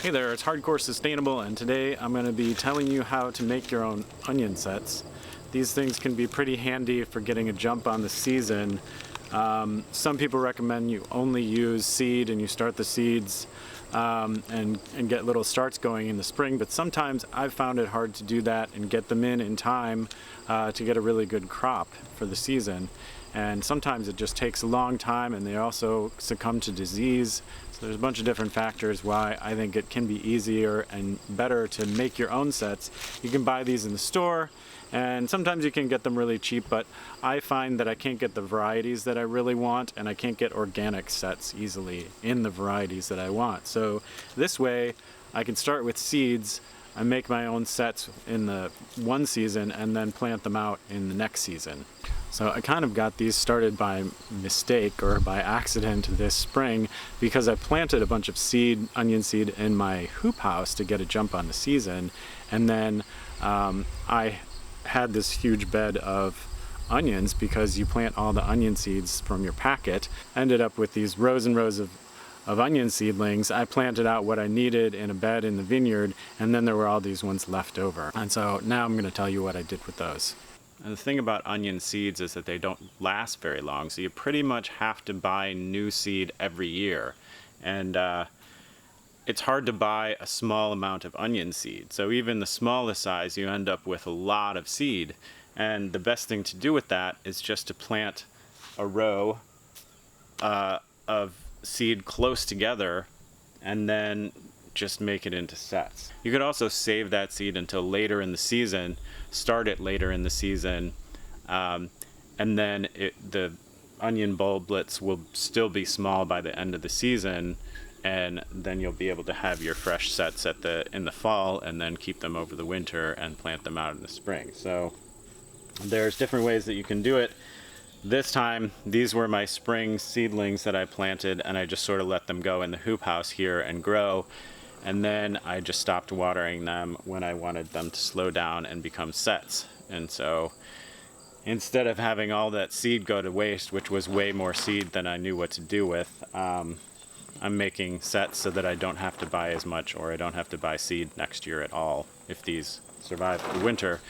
Hey there, it's Hardcore Sustainable, and today I'm going to be telling you how to make your own onion sets. These things can be pretty handy for getting a jump on the season. Some people recommend you only use seed and you start the seeds and get little starts going in the spring, but sometimes I've found it hard to do that and get them in time to get a really good crop for the season. And sometimes it just takes a long time, and they also succumb to disease. So there's a bunch of different factors why I think it can be easier and better to make your own sets. You can buy these in the store, and sometimes you can get them really cheap, but I find that I can't get the varieties that I really want, and I can't get organic sets easily in the varieties that I want. So this way I can start with seeds and make my own sets in the one season and then plant them out in the next season. So I kind of got these started by mistake or by accident this spring because I planted a bunch of onion seed in my hoop house to get a jump on the season, and then I had this huge bed of onions because you plant all the onion seeds from your packet. Ended up with these rows and rows of onion seedlings. I planted out what I needed in a bed in the vineyard, and then there were all these ones left over. And so now I'm going to tell you what I did with those. And the thing about onion seeds is that they don't last very long, so you pretty much have to buy new seed every year. And it's hard to buy a small amount of onion seed. So even the smallest size, you end up with a lot of seed. And the best thing to do with that is just to plant a row of seed close together and then just make it into sets. You could also save that seed until later in the season, start it later in the season, and then the onion bulblets will still be small by the end of the season, and then you'll be able to have your fresh sets in the fall and then keep them over the winter and plant them out in the spring. So there's different ways that you can do it. This time, these were my spring seedlings that I planted, and I just sort of let them go in the hoop house here and grow. And then I just stopped watering them when I wanted them to slow down and become sets. And so instead of having all that seed go to waste, which was way more seed than I knew what to do with, I'm making sets so that I don't have to buy as much, or I don't have to buy seed next year at all if these survive the winter.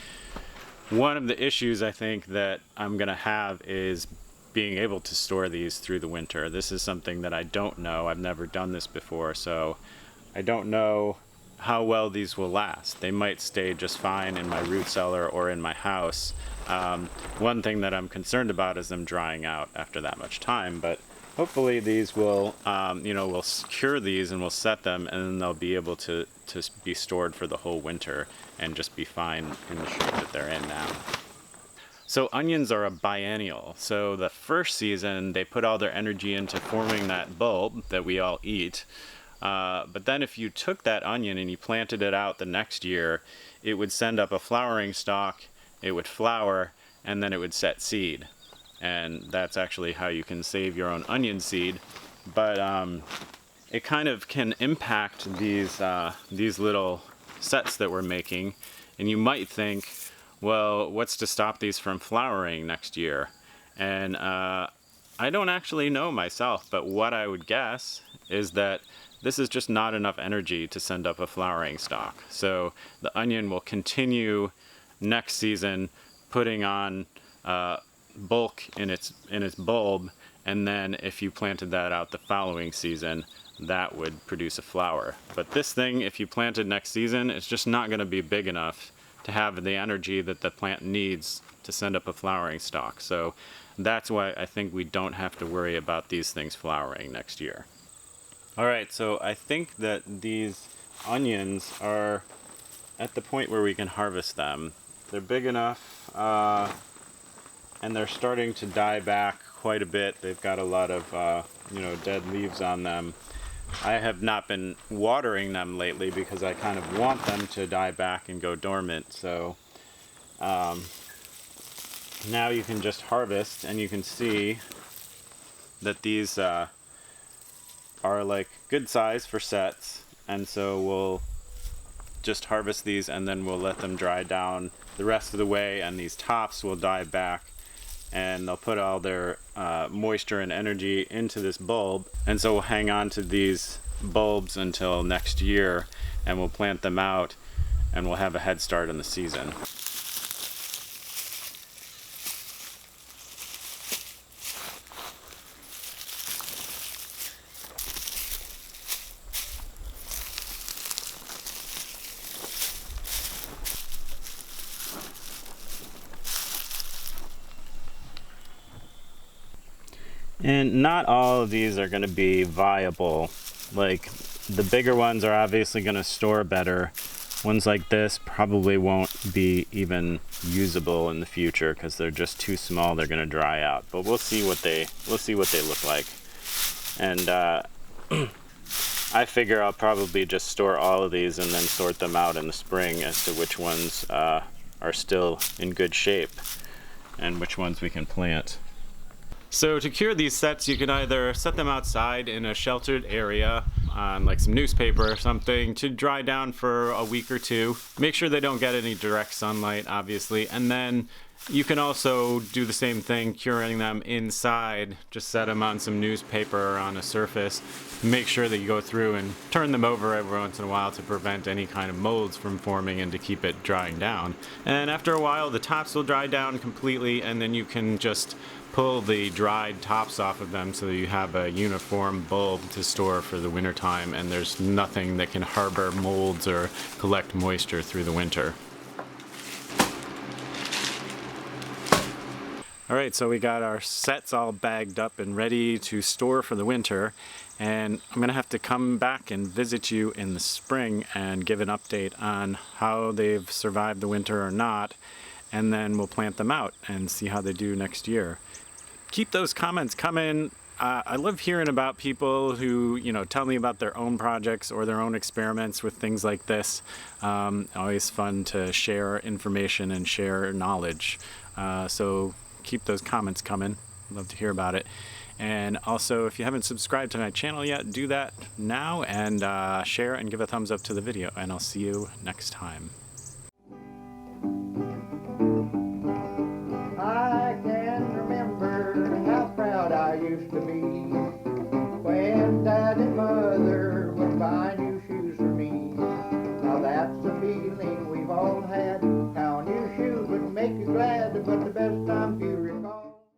One of the issues I think that I'm going to have is being able to store these through the winter. This is something that I don't know. I've never done this before, so I don't know how well these will last. They might stay just fine in my root cellar or in my house. One thing that I'm concerned about is them drying out after that much time, but hopefully these will, we'll cure these and we'll set them, and then they'll be able to be stored for the whole winter and just be fine in the shape that they're in now. So onions are a biennial. So the first season, they put all their energy into forming that bulb that we all eat. But then if you took that onion and you planted it out the next year, it would send up a flowering stalk, it would flower, and then it would set seed. And that's actually how you can save your own onion seed. But it kind of can impact these little sets that we're making. And you might think, well, what's to stop these from flowering next year? And I don't actually know myself, but what I would guess is that this is just not enough energy to send up a flowering stalk. So the onion will continue next season putting on bulk in its bulb, and then if you planted that out the following season, that would produce a flower. But this thing, if you plant it next season, it's just not going to be big enough to have the energy that the plant needs to send up a flowering stalk. So that's why I think we don't have to worry about these things flowering next year. Alright, so I think that these onions are at the point where we can harvest them. They're big enough, and they're starting to die back quite a bit. They've got a lot of dead leaves on them. I have not been watering them lately because I kind of want them to die back and go dormant. So now you can just harvest, and you can see that these are like good size for sets, and so we'll just harvest these and then we'll let them dry down the rest of the way, and these tops will die back and they'll put all their moisture and energy into this bulb, and so we'll hang on to these bulbs until next year, and we'll plant them out and we'll have a head start in the season. And not all of these are going to be viable. Like, the bigger ones are obviously going to store better. Ones like this probably won't be even usable in the future because they're just too small. They're going to dry out. But we'll see what they look like. And I figure I'll probably just store all of these and then sort them out in the spring as to which ones are still in good shape and which ones we can plant. So to cure these sets, you can either set them outside in a sheltered area on like some newspaper or something to dry down for a week or two. Make sure they don't get any direct sunlight, obviously. And then you can also do the same thing, curing them inside. Just set them on some newspaper or on a surface. Make sure that you go through and turn them over every once in a while to prevent any kind of molds from forming and to keep it drying down. And after a while, the tops will dry down completely, and then you can just pull the dried tops off of them so that you have a uniform bulb to store for the winter time, and there's nothing that can harbor molds or collect moisture through the winter. Alright, so we got our sets all bagged up and ready to store for the winter, and I'm going to have to come back and visit you in the spring and give an update on how they've survived the winter or not, and then we'll plant them out and see how they do next year. Keep those comments coming. I love hearing about people who, tell me about their own projects or their own experiments with things like this. Always fun to share information and share knowledge. So keep those comments coming. Love to hear about it. And also, if you haven't subscribed to my channel yet, do that now and share and give a thumbs up to the video. And I'll see you next time.